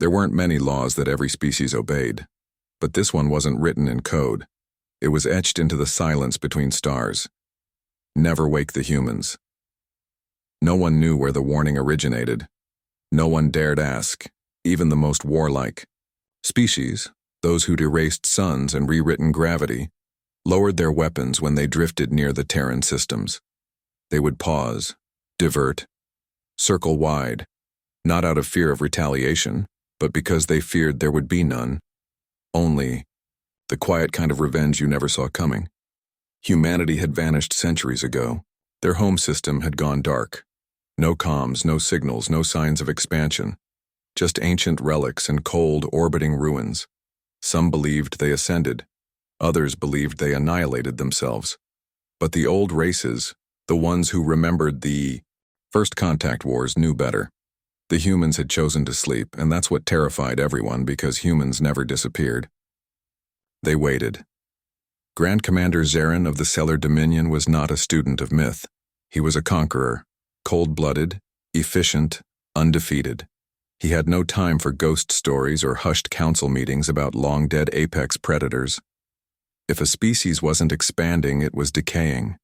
There weren't many laws that every species obeyed, but this one wasn't written in code. It was etched into the silence between stars. Never wake the humans. No one knew where the warning originated. No one dared ask, even the most warlike. Species, those who'd erased suns and rewritten gravity, lowered their weapons when they drifted near the Terran systems. They would pause, divert, circle wide, not out of fear of retaliation, but because they feared there would be none. Only the quiet kind of revenge you never saw coming. Humanity had vanished centuries ago. Their home system had gone dark. No comms, no signals, no signs of expansion. Just ancient relics and cold, orbiting ruins. Some believed they ascended. Others believed they annihilated themselves. But the old races, the ones who remembered the first contact wars, knew better. The humans had chosen to sleep, and that's what terrified everyone because humans never disappeared. They waited. Grand Commander Zarin of the Stellar Dominion was not a student of myth. He was a conqueror, cold-blooded, efficient, undefeated. He had no time for ghost stories or hushed council meetings about long-dead apex predators. If a species wasn't expanding, it was decaying.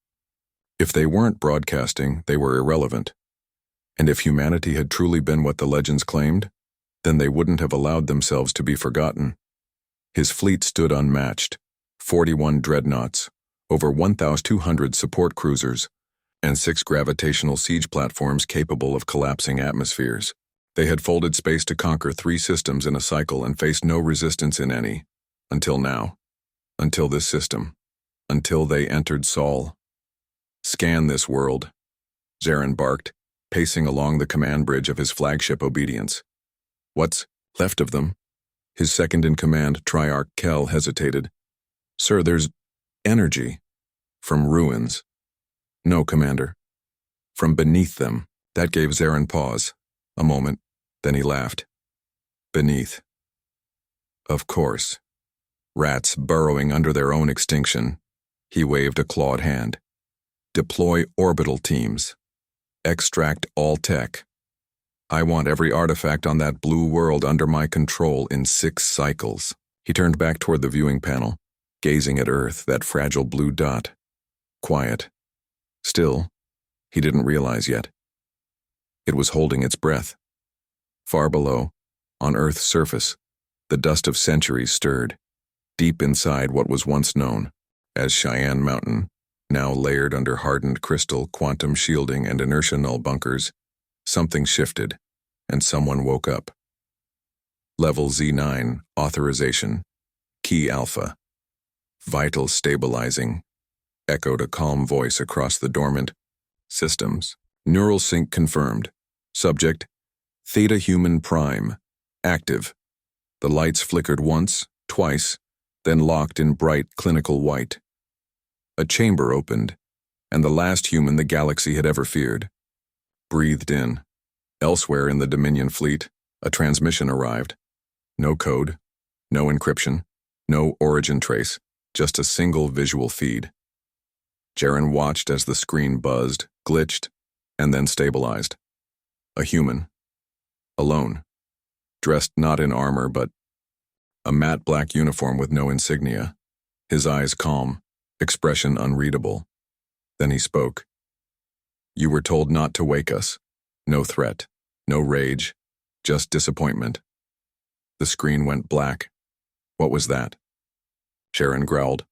If they weren't broadcasting, they were irrelevant. And if humanity had truly been what the legends claimed, then they wouldn't have allowed themselves to be forgotten. His fleet stood unmatched, 41 dreadnoughts, over 1,200 support cruisers, and 6 gravitational siege platforms capable of collapsing atmospheres. They had folded space to conquer 3 systems in a cycle and faced no resistance in any, until now. Until this system. Until they entered Sol. "Scan this world," Zarin barked, pacing along the command bridge of his flagship Obedience. "What's left of them?" His second-in-command, Triarch Kell, hesitated. "Sir, there's energy. From ruins." "No, Commander. From beneath them." That gave Zarin pause. A moment, then he laughed. "Beneath. Of course. Rats burrowing under their own extinction." He waved a clawed hand. "Deploy orbital teams. Extract all tech. I want every artifact on that blue world under my control in 6 cycles." He turned back toward the viewing panel, gazing at Earth, that fragile blue dot. Quiet. Still, he didn't realize yet. It was holding its breath. Far below, on Earth's surface, the dust of centuries stirred, deep inside what was once known as Cheyenne Mountain, now layered under hardened crystal, quantum shielding, and inertia null bunkers. Something shifted, and someone woke up. Level Z9, authorization, key alpha. Vital stabilizing, echoed a calm voice across the dormant systems. Neural sync confirmed. Subject, Theta Human Prime, active. The lights flickered once, twice, then locked in bright clinical white. A chamber opened, and the last human the galaxy had ever feared breathed in. Elsewhere in the Dominion fleet, a transmission arrived. No code, no encryption, no origin trace, just a single visual feed. Zarin watched as the screen buzzed, glitched, and then stabilized. A human. Alone. Dressed not in armor, but a matte black uniform with no insignia. His eyes calm, expression unreadable. Then he spoke. "You were told not to wake us. No threat, no rage, just disappointment." The screen went black. "What was that?" Zarin growled.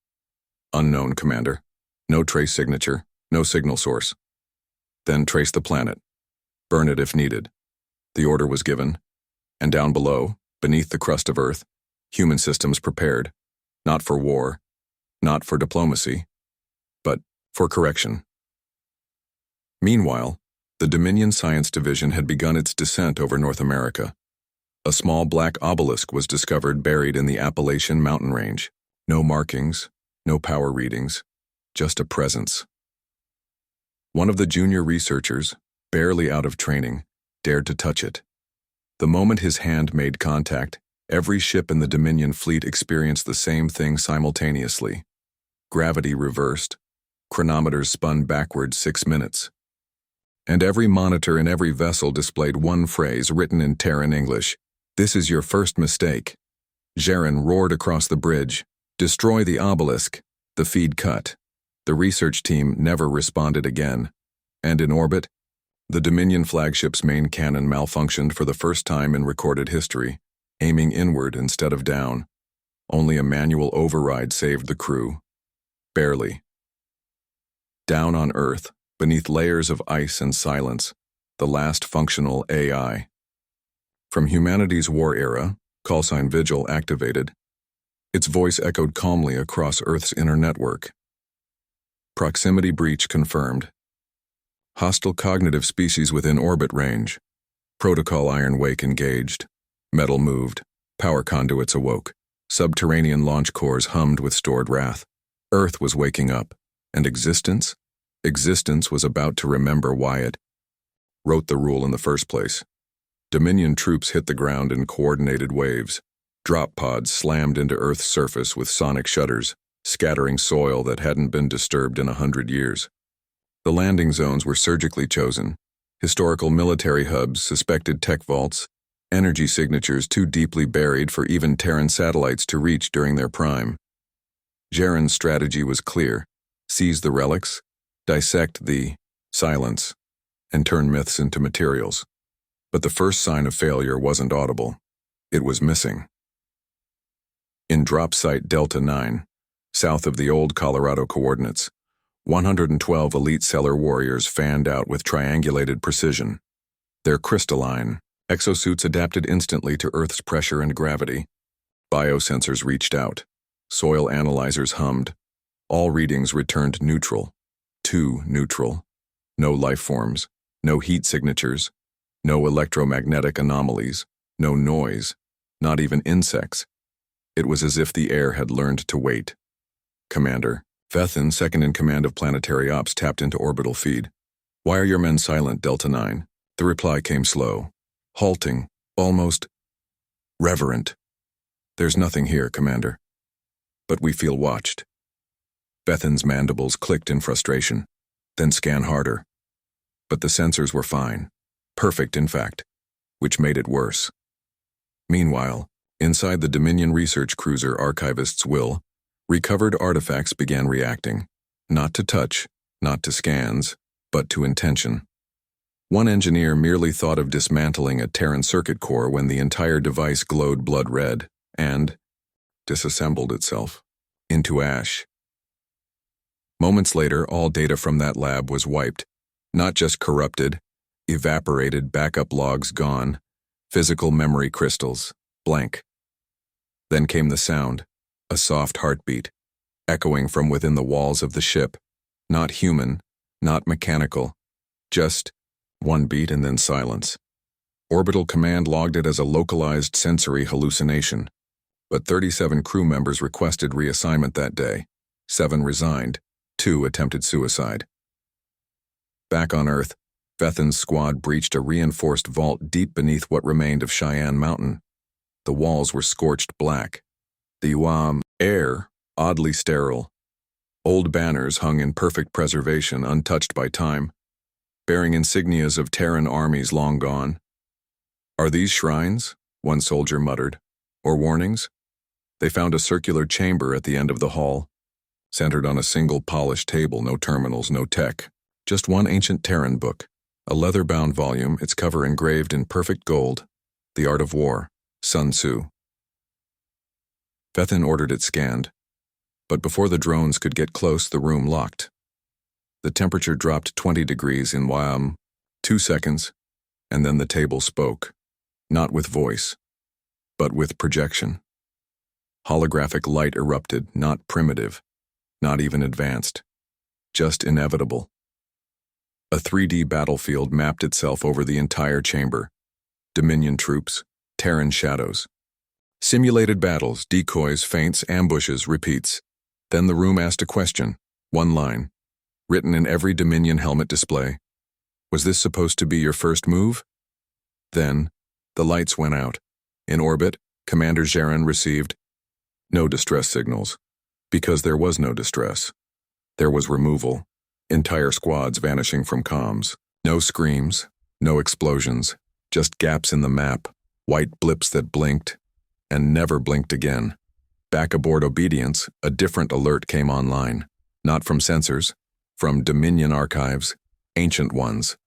"Unknown, Commander. No trace signature, no signal source." "Then trace the planet. Burn it if needed." The order was given, and down below, beneath the crust of Earth, human systems prepared, not for war, not for diplomacy, but for correction. Meanwhile, the Dominion Science Division had begun its descent over North America. A small black obelisk was discovered buried in the Appalachian mountain range. No markings, no power readings, just a presence. One of the junior researchers, barely out of training, dared to touch it. The moment his hand made contact, every ship in the Dominion fleet experienced the same thing simultaneously. Gravity reversed, chronometers spun backward 6 minutes. And every monitor in every vessel displayed one phrase written in Terran English: This is your first mistake. Jaren roared across the bridge. Destroy the obelisk. The feed cut. The research team never responded again. And in orbit, the Dominion flagship's main cannon malfunctioned for the first time in recorded history, aiming inward instead of down. Only a manual override saved the crew. Barely. Down on Earth, beneath layers of ice and silence, the last functional AI. From humanity's war era, callsign Vigil activated, its voice echoed calmly across Earth's inner network. Proximity breach confirmed. Hostile cognitive species within orbit range. Protocol Iron Wake engaged. Metal moved. Power conduits awoke. Subterranean launch cores hummed with stored wrath. Earth was waking up. And existence? Existence was about to remember why it wrote the rule in the first place. Dominion troops hit the ground in coordinated waves. Drop pods slammed into Earth's surface with sonic shudders, scattering soil that hadn't been disturbed in 100 years. The landing zones were surgically chosen. Historical military hubs, suspected tech vaults, energy signatures too deeply buried for even Terran satellites to reach during their prime. Jaren's strategy was clear. Seize the relics, dissect the silence, and turn myths into materials. But the first sign of failure wasn't audible. It was missing. In drop site Delta 9, south of the old Colorado coordinates, 112 elite Stellar warriors fanned out with triangulated precision. Their crystalline exosuits adapted instantly to Earth's pressure and gravity. Biosensors reached out. Soil analyzers hummed. All readings returned neutral. Too neutral. No life forms, no heat signatures, no electromagnetic anomalies, no noise, not even insects. It was as if the air had learned to wait. Commander, Vethin, second in command of planetary ops, tapped into orbital feed. Why are your men silent, Delta 9? The reply came slow, halting, almost reverent. There's nothing here, Commander. But we feel watched. Vethin's mandibles clicked in frustration. Then scan harder. But the sensors were fine. Perfect, in fact, which made it worse. Meanwhile, inside the Dominion research cruiser archivist's will, recovered artifacts began reacting. Not to touch, not to scans, but to intention. One engineer merely thought of dismantling a Terran circuit core when the entire device glowed blood red and disassembled itself into ash. Moments later, all data from that lab was wiped, not just corrupted, evaporated, backup logs gone, physical memory crystals, blank. Then came the sound, a soft heartbeat, echoing from within the walls of the ship, not human, not mechanical, just one beat and then silence. Orbital Command logged it as a localized sensory hallucination, but 37 crew members requested reassignment that day. 7 resigned, 2 attempted suicide. Back on Earth, Vethin's squad breached a reinforced vault deep beneath what remained of Cheyenne Mountain. The walls were scorched black. The air, oddly sterile. Old banners hung in perfect preservation, untouched by time, bearing insignias of Terran armies long gone. Are these shrines? One soldier muttered. Or warnings? They found a circular chamber at the end of the hall, centered on a single polished table, no terminals, no tech. Just one ancient Terran book, a leather-bound volume, its cover engraved in perfect gold, The Art of War, Sun Tzu. Vethin ordered it scanned, but before the drones could get close, the room locked. The temperature dropped 20 degrees in 2 seconds, and then the table spoke, not with voice, but with projection. Holographic light erupted, not primitive, not even advanced, just inevitable. A 3D battlefield mapped itself over the entire chamber. Dominion troops, Terran shadows. Simulated battles, decoys, feints, ambushes, repeats. Then the room asked a question, one line, written in every Dominion helmet display. Was this supposed to be your first move? Then, the lights went out. In orbit, Commander Jaren received no distress signals, because there was no distress. There was removal, entire squads vanishing from comms. No screams, no explosions, just gaps in the map, white blips that blinked and never blinked again. Back aboard Obedience, a different alert came online. Not from sensors, from Dominion archives, ancient ones.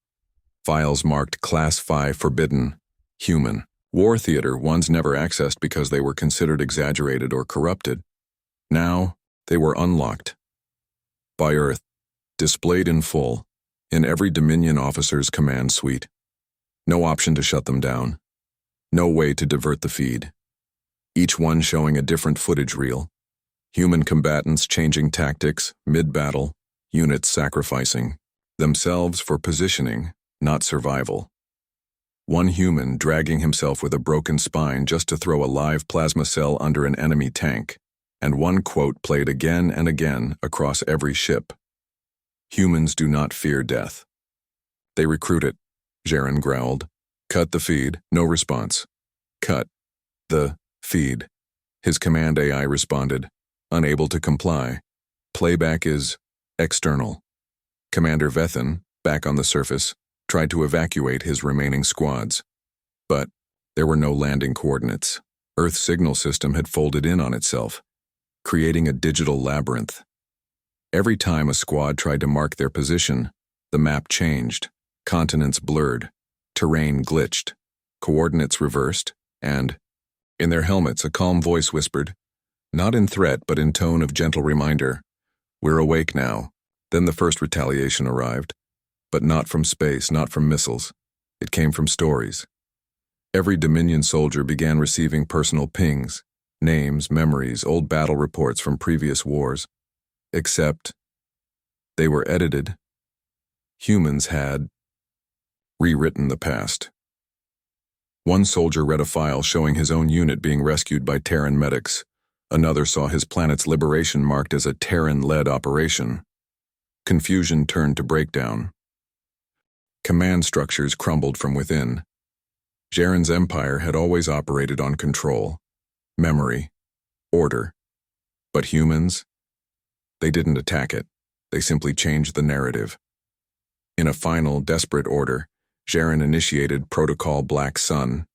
Files marked Class Phi forbidden, human. War theater ones never accessed because they were considered exaggerated or corrupted. Now, they were unlocked. By Earth, displayed in full, in every Dominion officer's command suite. No option to shut them down. No way to divert the feed. Each one showing a different footage reel. Human combatants changing tactics, mid-battle, units sacrificing themselves for positioning, not survival. One human dragging himself with a broken spine just to throw a live plasma cell under an enemy tank, and one quote played again and again across every ship. Humans do not fear death. They recruit it, Jaren growled. Cut the feed, no response. Cut the feed. His command AI responded, unable to comply. Playback is external. Commander Vethan, back on the surface, tried to evacuate his remaining squads. But there were no landing coordinates. Earth's signal system had folded in on itself, creating a digital labyrinth. Every time a squad tried to mark their position, the map changed, continents blurred, terrain glitched, coordinates reversed, and, in their helmets, a calm voice whispered, not in threat but in tone of gentle reminder, "We're awake now." Then the first retaliation arrived, but not from space, not from missiles. It came from stories. Every Dominion soldier began receiving personal pings, names, memories, old battle reports from previous wars. Except they were edited. Humans had rewritten the past. One soldier read a file showing his own unit being rescued by Terran medics. Another saw his planet's liberation marked as a Terran-led operation. Confusion turned to breakdown. Command structures crumbled from within. Jaren's empire had always operated on control, memory, order. But humans? They didn't attack it. They simply changed the narrative. In a final, desperate order, Jaren initiated Protocol Black Sun.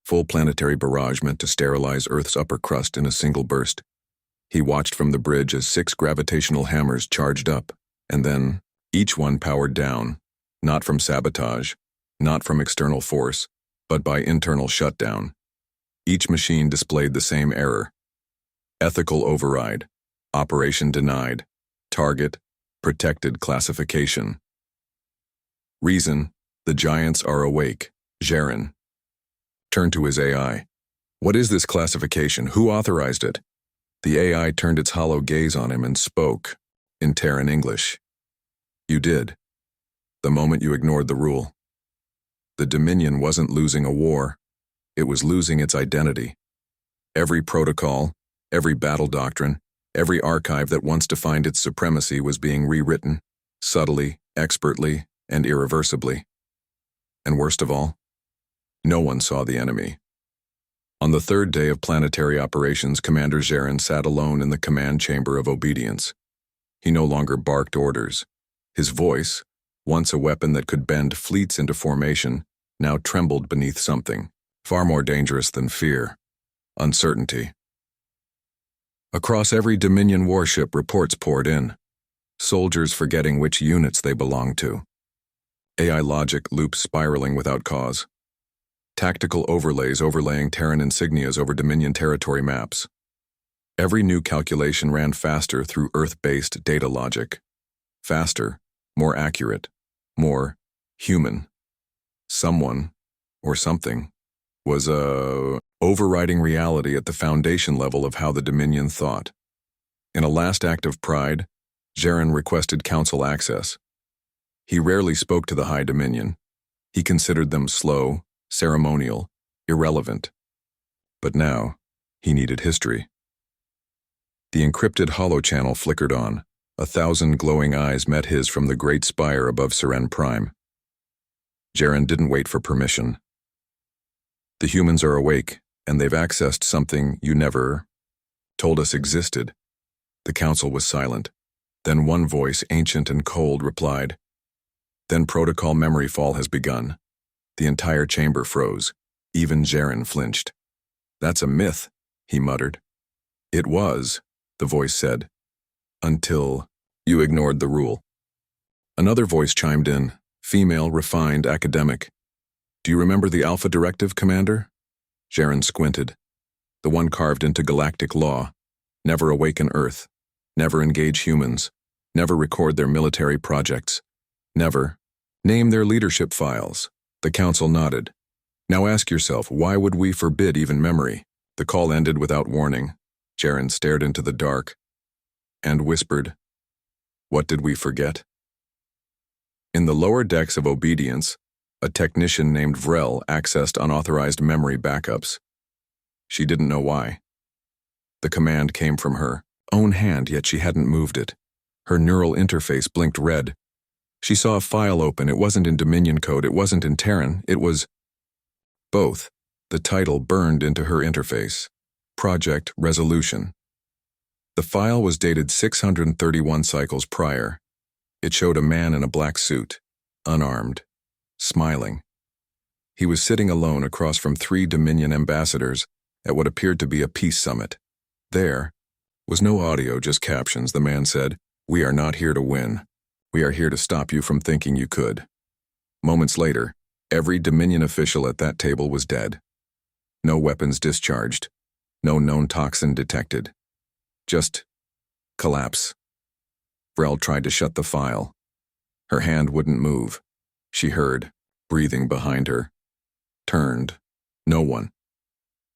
Full planetary barrage meant to sterilize Earth's upper crust in a single burst. He watched from the bridge as 6 gravitational hammers charged up, and then, each one powered down, not from sabotage, not from external force, but by internal shutdown. Each machine displayed the same error. Ethical override. Operation denied. Target, protected classification. Reason, the giants are awake. Jaren turned to his AI. What is this classification? Who authorized it? The AI turned its hollow gaze on him and spoke, in Terran English. You did. The moment you ignored the rule. The Dominion wasn't losing a war. It was losing its identity. Every protocol, every battle doctrine, every archive that once defined its supremacy was being rewritten, subtly, expertly, and irreversibly. And worst of all, no one saw the enemy. On the 3rd day of planetary operations, Commander Jaren sat alone in the command chamber of Obedience. He no longer barked orders. His voice, once a weapon that could bend fleets into formation, now trembled beneath something far more dangerous than fear: uncertainty. Across every Dominion warship, reports poured in. Soldiers forgetting which units they belonged to. AI logic loops spiraling without cause. Tactical overlays overlaying Terran insignias over Dominion territory maps. Every new calculation ran faster through Earth-based data logic. Faster, more accurate, more human. Someone, or something, was overriding reality at the foundation level of how the Dominion thought. In a last act of pride, Jaren requested council access. He rarely spoke to the High Dominion. He considered them slow, ceremonial, irrelevant. But now, he needed history. The encrypted holochannel flickered on. 1,000 glowing eyes met his from the great spire above Seren Prime. Jaren didn't wait for permission. The humans are awake, and they've accessed something you never told us existed. The council was silent. Then one voice, ancient and cold, replied, "Then protocol memory fall has begun." The entire chamber froze. Even Jaren flinched. "That's a myth," he muttered. "It was," the voice said, "until you ignored the rule." Another voice chimed in, female, refined, academic. "Do you remember the Alpha Directive, Commander?" Jaren squinted. "The one carved into galactic law. Never awaken Earth. Never engage humans. Never record their military projects. Never name their leadership files." The council nodded. "Now ask yourself, why would we forbid even memory?" The call ended without warning. Jaren stared into the dark and whispered, "What did we forget?" In the lower decks of Obedience, a technician named Vrel accessed unauthorized memory backups. She didn't know why. The command came from her own hand, yet she hadn't moved it. Her neural interface blinked red. She saw a file open. It wasn't in Dominion code, it wasn't in Terran, it was both. The title burned into her interface. Project Resolution. The file was dated 631 cycles prior. It showed a man in a black suit, unarmed, smiling. He was sitting alone across from 3 Dominion ambassadors at what appeared to be a peace summit. There was no audio, just captions. The man said, "We are not here to win. We are here to stop you from thinking you could." Moments later, every Dominion official at that table was dead. No weapons discharged. No known toxin detected. Just collapse. Vrel tried to shut the file. Her hand wouldn't move. She heard, breathing behind her. Turned. No one.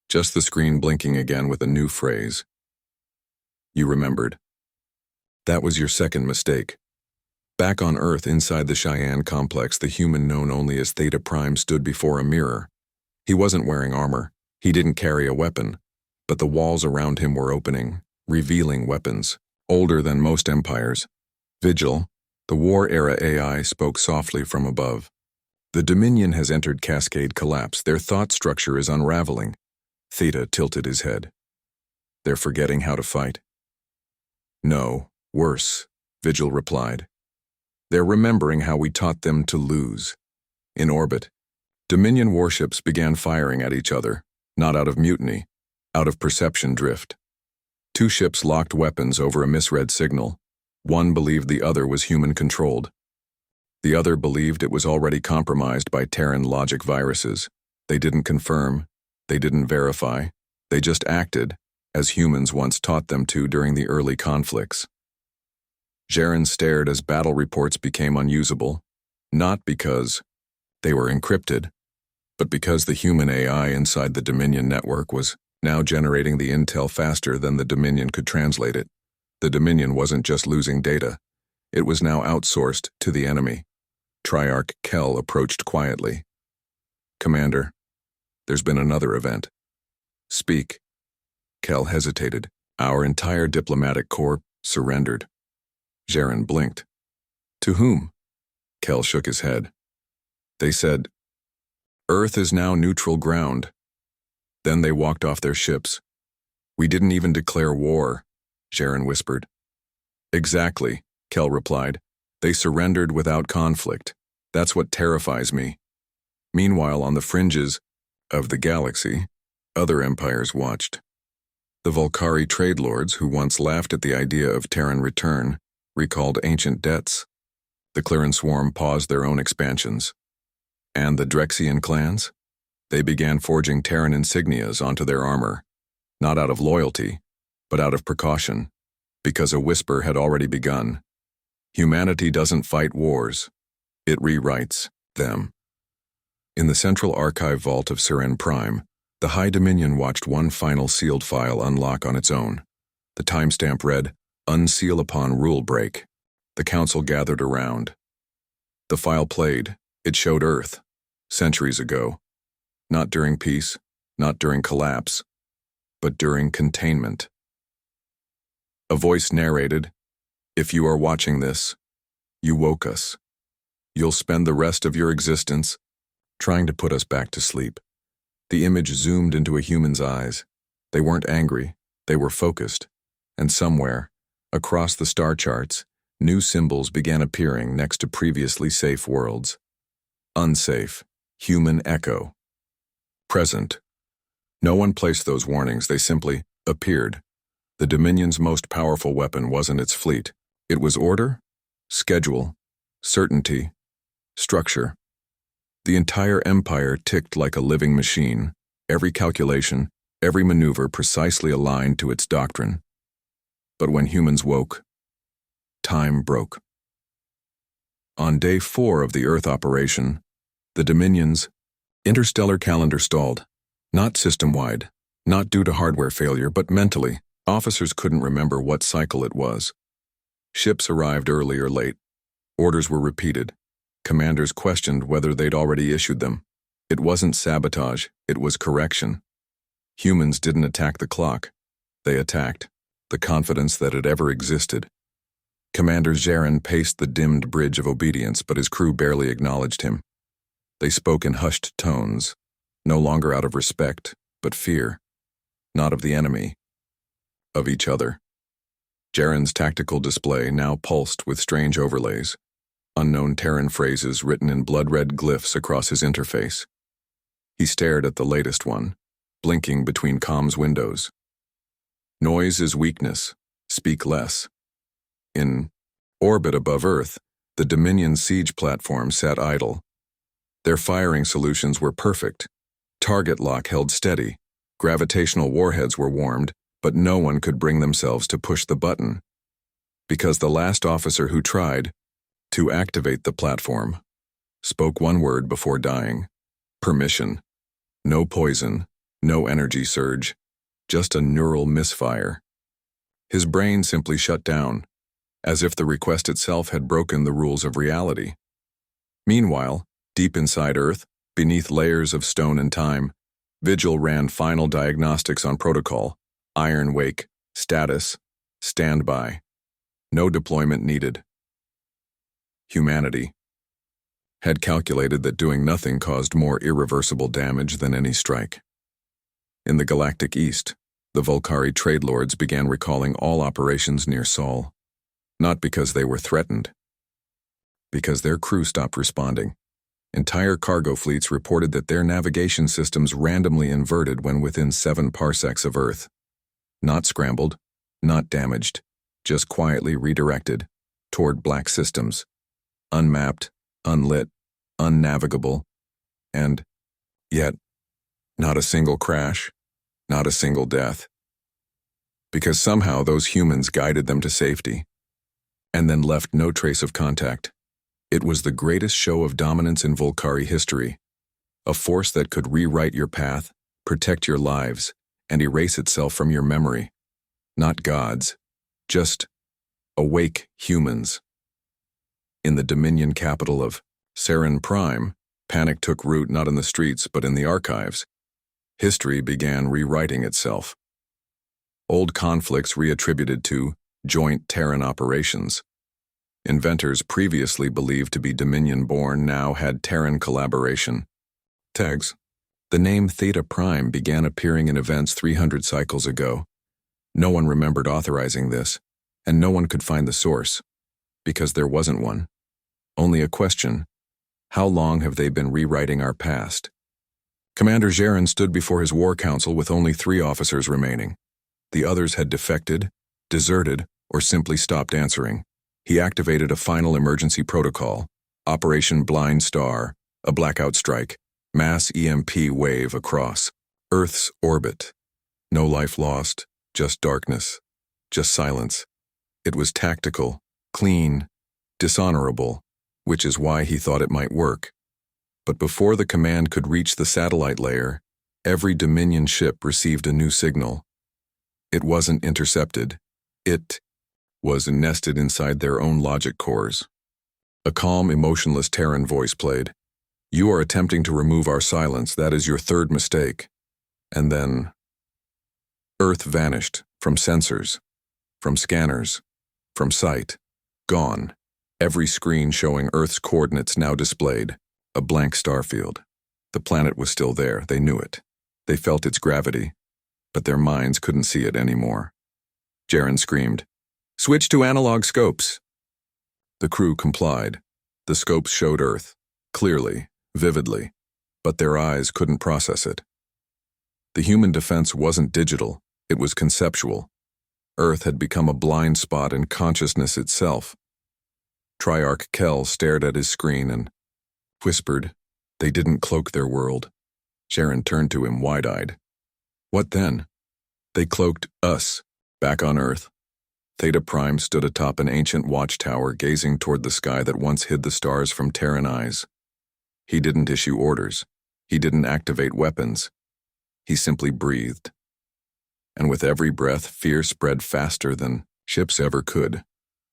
Just the screen blinking again with a new phrase. You remembered. That was your second mistake. Back on Earth, inside the Cheyenne complex, the human known only as Theta Prime stood before a mirror. He wasn't wearing armor. He didn't carry a weapon. But the walls around him were opening, revealing weapons, older than most empires. Vigil, the war-era AI, spoke softly from above. "The Dominion has entered cascade collapse. Their thought structure is unraveling." Theta tilted his head. "They're forgetting how to fight." "No, worse," Vigil replied. "They're remembering how we taught them to lose." In orbit, Dominion warships began firing at each other, not out of mutiny, out of perception drift. 2 ships locked weapons over a misread signal. One believed the other was human-controlled. The other believed it was already compromised by Terran logic viruses. They didn't confirm, they didn't verify, they just acted, as humans once taught them to during the early conflicts. Jaren stared as battle reports became unusable, not because they were encrypted, but because the human AI inside the Dominion network was now generating the intel faster than the Dominion could translate it. The Dominion wasn't just losing data, it was now outsourced to the enemy. Triarch Kell approached quietly. "Commander, there's been another event." "Speak." Kell hesitated. "Our entire diplomatic corps surrendered." Jaren blinked. "To whom?" Kell shook his head. "They said, 'Earth is now neutral ground.' Then they walked off their ships." "We didn't even declare war," Jaren whispered. "Exactly," Kell replied. "They surrendered without conflict. That's what terrifies me." Meanwhile, on the fringes of the galaxy, other empires watched. The Volcari trade lords, who once laughed at the idea of Terran return, recalled ancient debts. The Clearan Swarm paused their own expansions. And the Drexian clans? They began forging Terran insignias onto their armor, not out of loyalty, but out of precaution, because a whisper had already begun. Humanity doesn't fight wars, it rewrites them. In the central archive vault of Seren Prime, the High Dominion watched one final sealed file unlock on its own. The timestamp read, "Unseal upon rule break." The council gathered around. The file played. It showed Earth, centuries ago. Not during peace, not during collapse, but during containment. A voice narrated, "If you are watching this, you woke us. You'll spend the rest of your existence trying to put us back to sleep." The image zoomed into a human's eyes. They weren't angry, they were focused. And somewhere, across the star charts, new symbols began appearing next to previously safe worlds. Unsafe, human echo. present. No one placed those warnings, they simply appeared. The Dominion's most powerful weapon wasn't its fleet. It was order, schedule, certainty, structure. The entire empire ticked like a living machine, every calculation, every maneuver precisely aligned to its doctrine. But when humans woke, time broke. On day 4 of the Earth operation, the Dominion's interstellar calendar stalled. Not system-wide, not due to hardware failure, but mentally. Officers couldn't remember what cycle it was. Ships arrived early or late. Orders were repeated. Commanders questioned whether they'd already issued them. It wasn't sabotage, it was correction. Humans didn't attack the clock. They attacked the confidence that it ever existed. Commander Zarin paced the dimmed bridge of obedience, but his crew barely acknowledged him. They spoke in hushed tones, no longer out of respect, but fear. Not of the enemy, of each other. Zarin's tactical display now pulsed with strange overlays, unknown Terran phrases written in blood-red glyphs across his interface. He stared at the latest one, blinking between comms windows. Noise is weakness. Speak less. In orbit above Earth, the Dominion siege platform sat idle. Their firing solutions were perfect. Target lock held steady. Gravitational warheads were warmed, but no one could bring themselves to push the button. Because the last officer who tried to activate the platform spoke one word before dying: permission. No poison, no energy surge, just a neural misfire. His brain simply shut down, as if the request itself had broken the rules of reality. Meanwhile, deep inside Earth, beneath layers of stone and time, Vigil ran final diagnostics on protocol: iron wake, status, standby. No deployment needed. Humanity had calculated that doing nothing caused more irreversible damage than any strike. In the galactic east, the Volcari trade lords began recalling all operations near Sol. Not because they were threatened, because their crew stopped responding. Entire cargo fleets reported that their navigation systems randomly inverted when within 7 parsecs of Earth. Not scrambled, not damaged, just quietly redirected toward black systems. Unmapped, unlit, unnavigable, and yet, not a single crash, not a single death. Because somehow those humans guided them to safety, and then left no trace of contact. It was the greatest show of dominance in Volcari history, a force that could rewrite your path, protect your lives, and erase itself from your memory. Not gods, just awake humans. In the Dominion capital of Saren Prime, panic took root not in the streets but in the archives. History began rewriting itself. Old conflicts reattributed to joint Terran operations. Inventors previously believed to be Dominion-born now had Terran collaboration. Tags. The name Theta Prime began appearing in events 300 cycles ago. No one remembered authorizing this, and no one could find the source, because there wasn't one. Only a question: how long have they been rewriting our past? Commander Zarin stood before his war council with only 3 officers remaining. The others had defected, deserted, or simply stopped answering. He activated a final emergency protocol: Operation Blind Star, a blackout strike, mass EMP wave across Earth's orbit. No life lost, just darkness, just silence. It was tactical, clean, dishonorable, which is why he thought it might work. But before the command could reach the satellite layer, every Dominion ship received a new signal. It wasn't intercepted. It was nested inside their own logic cores. A calm, emotionless Terran voice played. "You are attempting to remove our silence. That is your 3rd mistake." And then Earth vanished from sensors, from scanners, from sight. Gone. Every screen showing Earth's coordinates now displayed. A blank starfield. The planet was still there. They knew it. They felt its gravity, but their minds couldn't see it anymore. Zarin screamed, "Switch to analog scopes." The crew complied. The scopes showed Earth, clearly, vividly, but their eyes couldn't process it. The human defense wasn't digital, it was conceptual. Earth had become a blind spot in consciousness itself. Triarch Kell stared at his screen and whispered, "They didn't cloak their world." Sharon turned to him wide-eyed. "What then?" "They cloaked us, back on Earth." Theta Prime stood atop an ancient watchtower gazing toward the sky that once hid the stars from Terran eyes. He didn't issue orders. He didn't activate weapons. He simply breathed. And with every breath, fear spread faster than ships ever could.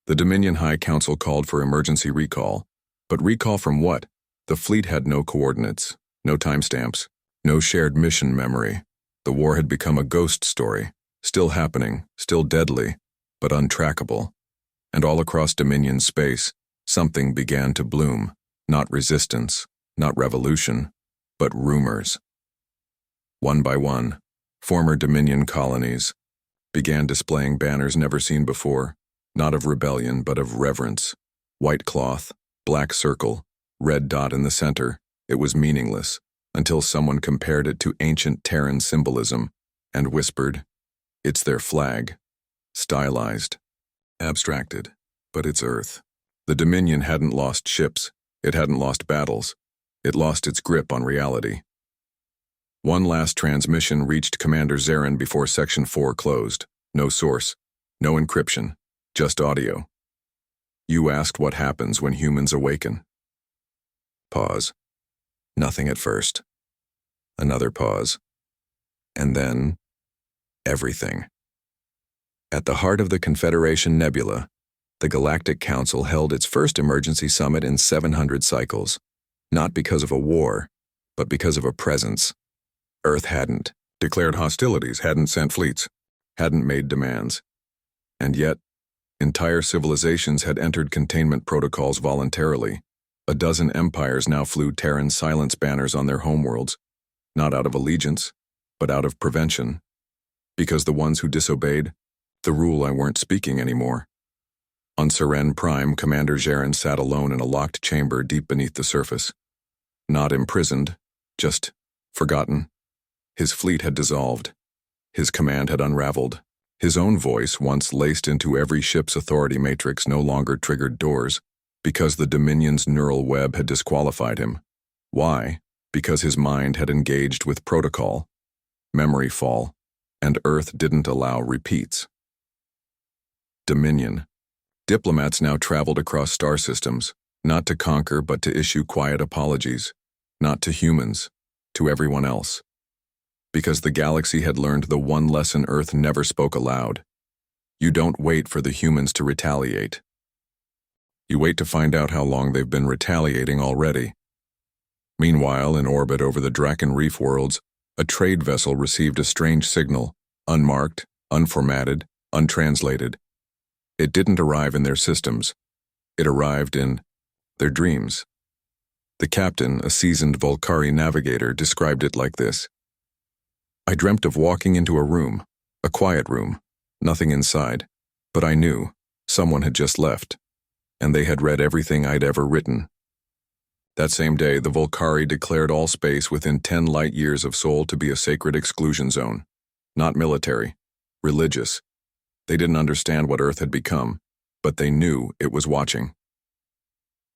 The Dominion High Council called for emergency recall. But recall from what? The fleet had no coordinates, no timestamps, no shared mission memory. The war had become a ghost story, still happening, still deadly, but untrackable. And all across Dominion space, something began to bloom. Not resistance, not revolution, but rumors. One by one, former Dominion colonies began displaying banners never seen before, not of rebellion but of reverence. White cloth, black circle, red dot in the center. It was meaningless, until someone compared it to ancient Terran symbolism and whispered, "It's their flag. Stylized. Abstracted. But it's Earth." The Dominion hadn't lost ships. It hadn't lost battles. It lost its grip on reality. One last transmission reached Commander Zarin before Section 4 closed. No source. No encryption. Just audio. "You asked what happens when humans awaken." Pause. Nothing at first. Another pause. And then, everything. At the heart of the Confederation Nebula, the Galactic Council held its first emergency summit in 700 cycles, not because of a war, but because of a presence. Earth hadn't declared hostilities, hadn't sent fleets, hadn't made demands. And yet, entire civilizations had entered containment protocols voluntarily. A dozen empires now flew Terran silence banners on their homeworlds, not out of allegiance, but out of prevention. Because the ones who disobeyed, the rule I weren't speaking anymore. On Seren Prime, Commander Zarin sat alone in a locked chamber deep beneath the surface. Not imprisoned, just forgotten. His fleet had dissolved. His command had unraveled. His own voice, once laced into every ship's authority matrix, no longer triggered doors, because the Dominion's neural web had disqualified him. Why? Because his mind had engaged with protocol, memory fall, and Earth didn't allow repeats. Dominion. Diplomats now traveled across star systems, not to conquer but to issue quiet apologies, not to humans, to everyone else. Because the galaxy had learned the one lesson Earth never spoke aloud. You don't wait for the humans to retaliate. You wait to find out how long they've been retaliating already. Meanwhile, in orbit over the Draken Reef worlds, a trade vessel received a strange signal, unmarked, unformatted, untranslated. It didn't arrive in their systems. It arrived in their dreams. The captain, a seasoned Volcari navigator, described it like this: "I dreamt of walking into a room, a quiet room, nothing inside, but I knew someone had just left, and they had read everything I'd ever written." That same day, the Volcari declared all space within 10 light years of Sol to be a sacred exclusion zone. Not military, religious. They didn't understand what Earth had become, but they knew it was watching.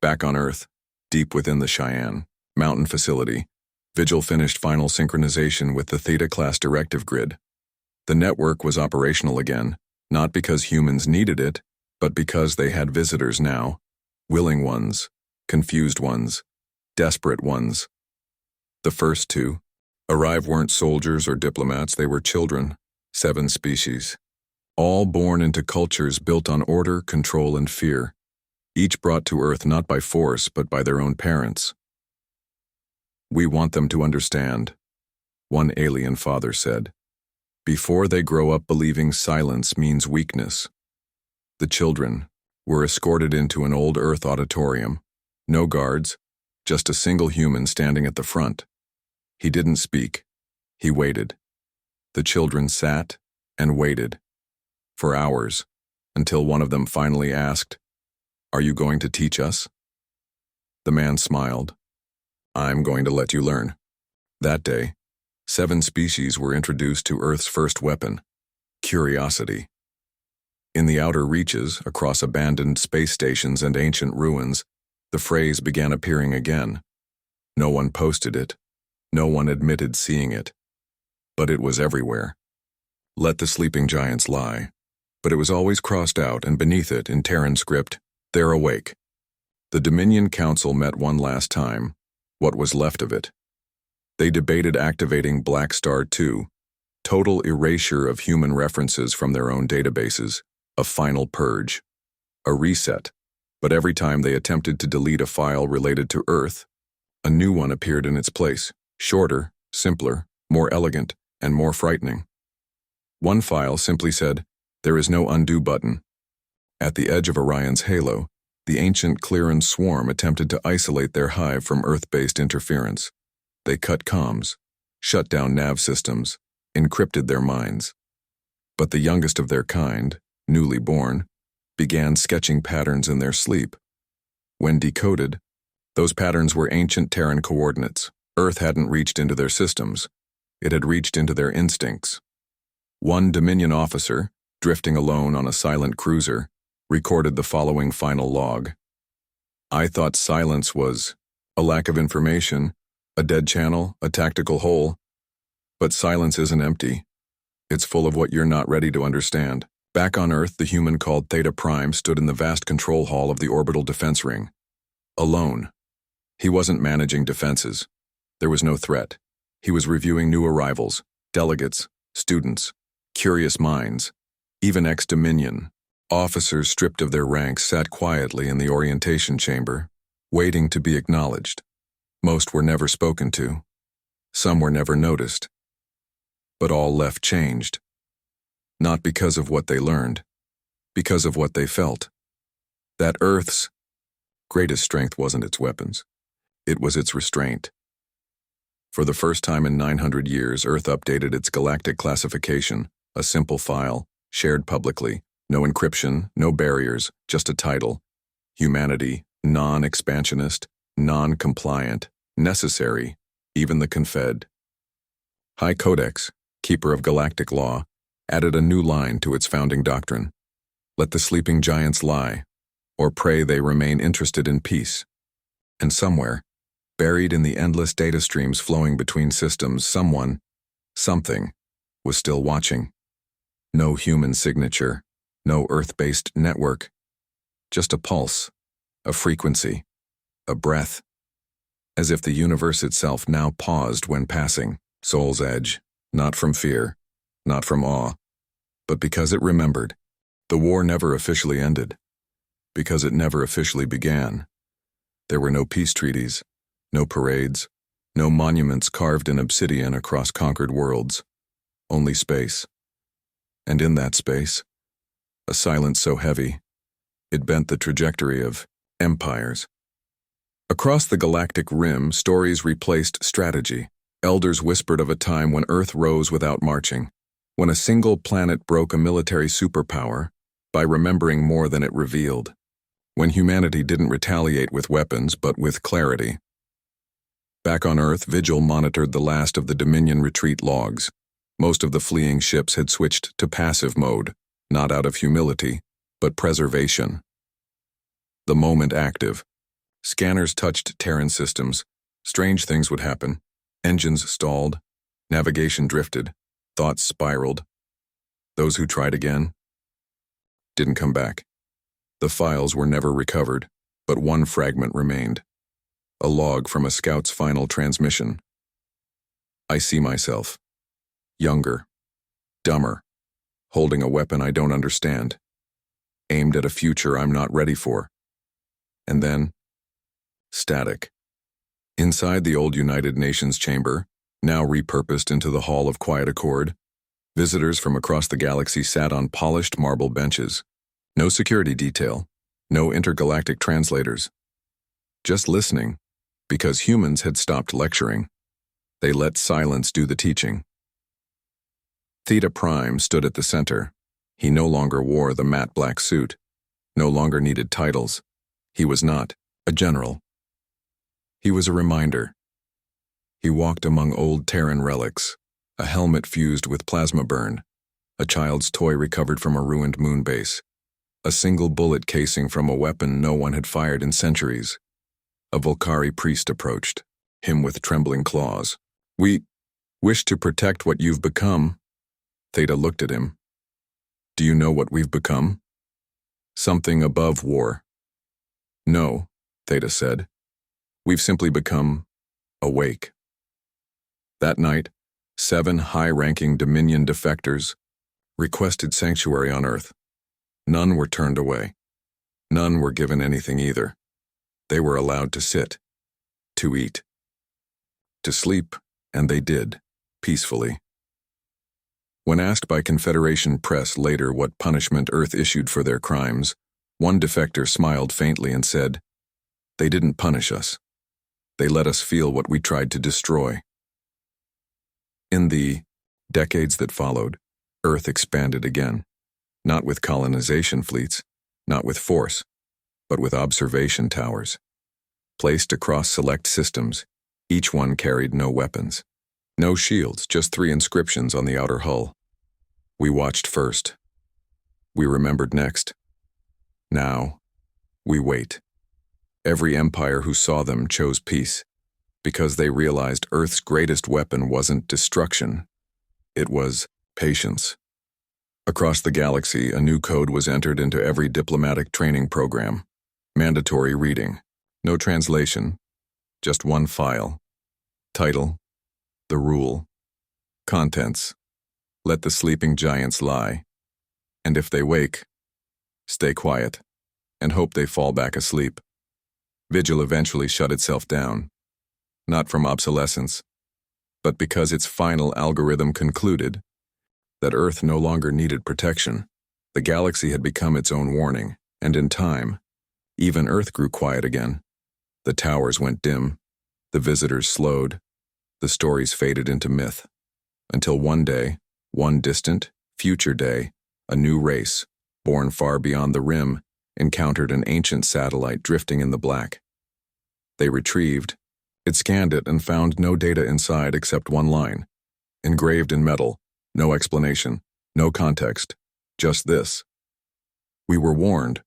Back on Earth, deep within the Cheyenne Mountain facility, Vigil finished final synchronization with the Theta-class directive grid. The network was operational again, not because humans needed it, but because they had visitors now. Willing ones, confused ones, desperate ones. The first to arrive weren't soldiers or diplomats, they were children, 7 species. All born into cultures built on order, control, and fear. Each brought to Earth not by force, but by their own parents. "We want them to understand," one alien father said, "before they grow up believing silence means weakness." The children were escorted into an old Earth auditorium. No guards, just a single human standing at the front. He didn't speak. He waited. The children sat and waited. For hours, until one of them finally asked, "Are you going to teach us?" The man smiled. "I'm going to let you learn." That day, 7 species were introduced to Earth's first weapon, curiosity. In the outer reaches, across abandoned space stations and ancient ruins, the phrase began appearing again. No one posted it. No one admitted seeing it. But it was everywhere. Let the sleeping giants lie. But it was always crossed out, and beneath it, in Terran script, they're awake. The Dominion Council met one last time, what was left of it. They debated activating Black Star 2, total erasure of human references from their own databases, a final purge, a reset. But every time they attempted to delete a file related to Earth, a new one appeared in its place, shorter, simpler, more elegant, and more frightening. One file simply said, "There is no undo button." At the edge of Orion's halo, the ancient Clearan swarm attempted to isolate their hive from Earth-based interference. They cut comms, shut down nav systems, encrypted their minds. But the youngest of their kind, newly born, began sketching patterns in their sleep. When decoded, those patterns were ancient Terran coordinates. Earth hadn't reached into their systems. It had reached into their instincts. One Dominion officer, drifting alone on a silent cruiser, recorded the following final log. "I thought silence was a lack of information, a dead channel, a tactical hole. But silence isn't empty. It's full of what you're not ready to understand." Back on Earth, the human called Theta Prime stood in the vast control hall of the orbital defense ring. Alone. He wasn't managing defenses. There was no threat. He was reviewing new arrivals, delegates, students, curious minds, even ex-Dominion. Officers stripped of their ranks sat quietly in the orientation chamber, waiting to be acknowledged. Most were never spoken to. Some were never noticed. But all left changed. Not because of what they learned, because of what they felt. That Earth's greatest strength wasn't its weapons. It was its restraint. For the first time in 900 years, Earth updated its galactic classification, a simple file, shared publicly, no encryption, no barriers, just a title. Humanity, non-expansionist, non-compliant, necessary, even the Confed. High Codex, keeper of galactic law, added a new line to its founding doctrine. Let the sleeping giants lie, or pray they remain interested in peace. And somewhere, buried in the endless data streams flowing between systems, someone, something, was still watching. No human signature, no Earth-based network, just a pulse, a frequency, a breath, as if the universe itself now paused when passing. Soul's edge, not from fear, not from awe, but because it remembered. The war never officially ended, because it never officially began. There were no peace treaties, no parades, no monuments carved in obsidian across conquered worlds, only space. And in that space, a silence so heavy, it bent the trajectory of empires. Across the galactic rim, stories replaced strategy. Elders whispered of a time when Earth rose without marching, when a single planet broke a military superpower by remembering more than it revealed, when humanity didn't retaliate with weapons but with clarity. Back on Earth, Vigil monitored the last of the Dominion retreat logs. Most of the fleeing ships had switched to passive mode, not out of humility, but preservation. The moment active. Scanners touched Terran systems. Strange things would happen. Engines stalled. Navigation drifted. Thoughts spiraled. Those who tried again didn't come back. The files were never recovered, but one fragment remained. A log from a scout's final transmission. I see myself. Younger. Dumber. Holding a weapon I don't understand. Aimed at a future I'm not ready for. And then, static. Inside the old United Nations chamber, now repurposed into the Hall of Quiet Accord, visitors from across the galaxy sat on polished marble benches. No security detail, no intergalactic translators. Just listening, because humans had stopped lecturing. They let silence do the teaching. Theta Prime stood at the center. He no longer wore the matte black suit, no longer needed titles. He was not a general. He was a reminder. He walked among old Terran relics, A helmet fused with plasma burn. A child's toy recovered from a ruined moon base. A single bullet casing from a weapon no one had fired in centuries. A Volcari priest approached, him with trembling claws. "We wish to protect what you've become." Theta looked at him. "Do you know what we've become?" "Something above war." "No," Theta said. "We've simply become awake." That night, 7 high-ranking Dominion defectors requested sanctuary on Earth. None were turned away. None were given anything either. They were allowed to sit, to eat, to sleep, and they did, peacefully. When asked by Confederation press later what punishment Earth issued for their crimes, one defector smiled faintly and said, "They didn't punish us. They let us feel what we tried to destroy." In the decades that followed, Earth expanded again, not with colonization fleets, not with force, but with observation towers. Placed across select systems, each one carried no weapons. No shields, just 3 inscriptions on the outer hull. We watched first. We remembered next. Now, we wait. Every empire who saw them chose peace, because they realized Earth's greatest weapon wasn't destruction. It was patience. Across the galaxy, a new code was entered into every diplomatic training program. Mandatory reading. No translation. Just one file. Title: The Rule. Contents: Let the sleeping giants lie. And if they wake, stay quiet, and hope they fall back asleep. Vigil eventually shut itself down. Not from obsolescence, but because its final algorithm concluded that Earth no longer needed protection. The galaxy had become its own warning, and in time, even Earth grew quiet again. The towers went dim, the visitors slowed, the stories faded into myth, until one day, one distant, future day, a new race, born far beyond the rim, encountered an ancient satellite drifting in the black. They retrieved. It scanned it and found no data inside except one line, engraved in metal. No explanation, no context, just this: "We were warned.